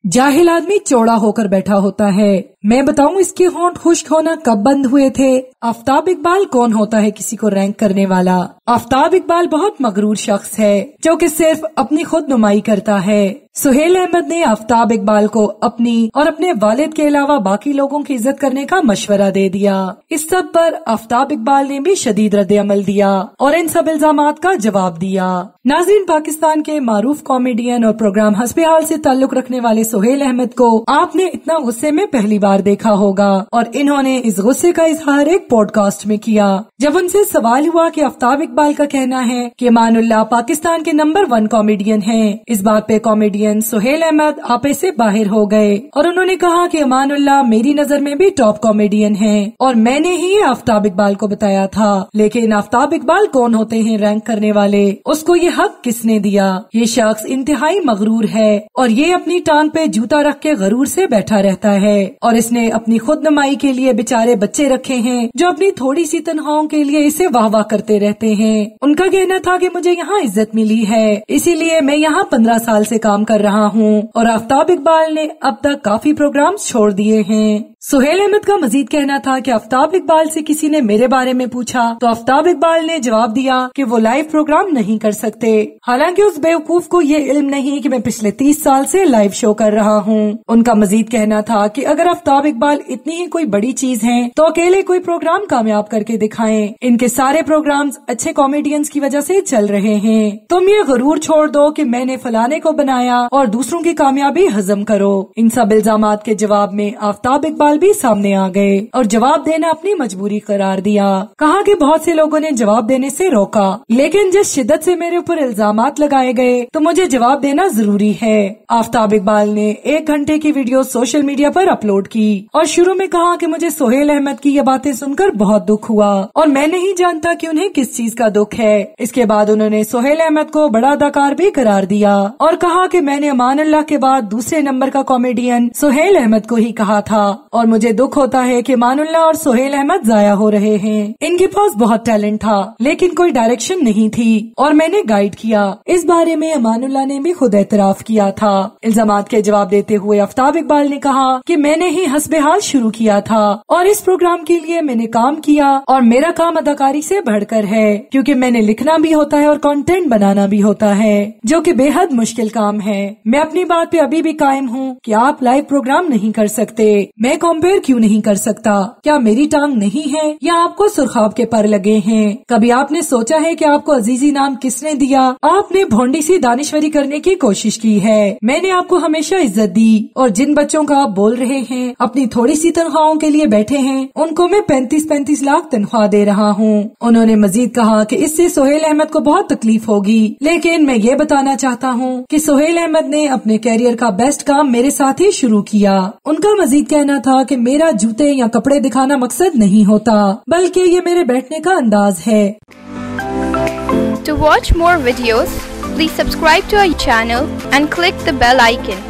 जाहिल आदमी चौड़ा होकर बैठा होता है। मैं बताऊं इसके होंठ खुश्क होना कब बंद हुए थे? आफ्ताब इकबाल कौन होता है किसी को रैंक करने वाला? आफ्ताब इकबाल बहुत मगरूर शख्स है जो कि सिर्फ अपनी खुद नुमाई करता है। सुहेल अहमद ने आफ्ताब इकबाल को अपनी और अपने वालिद के अलावा बाकी लोगों की इज्जत करने का मशवरा दे दिया। इस सब पर आफ्ताब इकबाल ने भी शदीद रद्द-ए-अमल दिया और इन सब इल्जामात का जवाब दिया। नाज़रीन, पाकिस्तान के मारूफ कॉमेडियन और प्रोग्राम हस्बे हाल से ताल्लुक रखने वाले सुहेल अहमद को आपने इतना गुस्से में पहली बार देखा होगा और इन्होंने इस गुस्से का इजहार एक पॉडकास्ट में किया। जब उनसे सवाल हुआ कि आफ्ताब इकबाल का कहना है कि अमानुल्लाह पाकिस्तान के नंबर 1 कॉमेडियन हैं, इस बात पे कॉमेडियन सुहेल अहमद आपे से बाहर हो गए और उन्होंने कहा कि अमानुल्लाह मेरी नजर में भी टॉप कॉमेडियन हैं और मैंने ही आफ्ताब इकबाल को बताया था। लेकिन आफ्ताब इकबाल कौन होते हैं रैंक करने वाले? उसको ये हक किसने दिया? ये शख्स इंतहाई मगरूर है और ये अपनी टांग पे जूता रख के गरूर से बैठा रहता है और इसने अपनी खुद नुमाई के लिए बेचारे बच्चे रखे हैं जो अपनी थोड़ी सी तनख्वाहों के लिए इसे वाह वाह करते रहते हैं। उनका कहना था कि मुझे यहाँ इज्जत मिली है इसीलिए मैं यहाँ 15 साल से काम कर रहा हूँ और आफ्ताब इकबाल ने अब तक काफी प्रोग्राम्स छोड़ दिए हैं। सुहेल अहमद का मजीद कहना था कि आफ्ताब इकबाल से किसी ने मेरे बारे में पूछा तो आफ्ताब इकबाल ने जवाब दिया कि वो लाइव प्रोग्राम नहीं कर सकते। हालांकि उस बेवकूफ को ये इल्म नहीं कि मैं पिछले 30 साल से लाइव शो कर रहा हूँ। उनका मजीद कहना था कि अगर आफ्ताब इकबाल इतनी ही कोई बड़ी चीज है तो अकेले कोई प्रोग्राम कामयाब करके दिखाएं। इनके सारे प्रोग्राम्स अच्छे कॉमेडियंस की वजह से चल रहे हैं। तुम ये गरूर छोड़ दो कि मैंने फलाने को बनाया और दूसरों की कामयाबी हजम करो। इन सब इल्जामात के जवाब में आफ्ताब इकबाल भी सामने आ गए और जवाब देना अपनी मजबूरी करार दिया। कहा कि बहुत से लोगों ने जवाब देने से रोका लेकिन जिस शिद्दत से मेरे ऊपर इल्जामात लगाए गए तो मुझे जवाब देना जरूरी है। आफ्ताब इकबाल ने 1 घंटे की वीडियो सोशल मीडिया पर अपलोड की और शुरू में कहा कि मुझे सुहेल अहमद की ये बातें सुनकर बहुत दुख हुआ और मैं नहीं जानता कि उन्हें किस चीज का दुख है। इसके बाद उन्होंने सुहेल अहमद को बड़ा अदाकार भी करार दिया और कहा कि मैंने अमानुल्लाह के बाद दूसरे नंबर का कॉमेडियन सुहेल अहमद को ही कहा था और मुझे दुख होता है कि अमानुल्लाह और सुहेल अहमद जाया हो रहे हैं। इनके पास बहुत टैलेंट था लेकिन कोई डायरेक्शन नहीं थी और मैंने गाइड किया। इस बारे में अमानुल्लाह ने भी खुद एतराफ किया था। इल्जामात के जवाब देते हुए आफ्ताब इकबाल ने कहा कि मैंने ही हस्बे हाल शुरू किया था और इस प्रोग्राम के लिए मैंने काम किया और मेरा काम अदाकारी से बढ़कर है क्योंकि मैंने लिखना भी होता है और कंटेंट बनाना भी होता है जो कि बेहद मुश्किल काम है। मैं अपनी बात पे अभी भी कायम हूँ कि आप लाइव प्रोग्राम नहीं कर सकते। मैं कंपेयर क्यों नहीं कर सकता? क्या मेरी टांग नहीं है या आपको सुरखाब के पर लगे हैं? कभी आपने सोचा है कि आपको अजीजी नाम किसने दिया? आपने भोंडी सी दानिशवरी करने की कोशिश की है। मैंने आपको हमेशा इज्जत दी और जिन बच्चों का आप बोल रहे हैं अपनी थोड़ी सी तनख्वाहों के लिए बैठे हैं उनको मैं 35-35 लाख तनख्वाह दे रहा हूँ। उन्होंने मजीद कहा कि इससे सुहेल अहमद को बहुत तकलीफ होगी लेकिन मैं ये बताना चाहता हूँ कि सुहेल अहमद ने अपने कैरियर का बेस्ट काम मेरे साथ ही शुरू किया। उनका मजीद कहना था कि मेरा जूते या कपड़े दिखाना मकसद नहीं होता बल्कि ये मेरे बैठने का अंदाज है। To watch more videos, please subscribe to our channel and click the bell icon.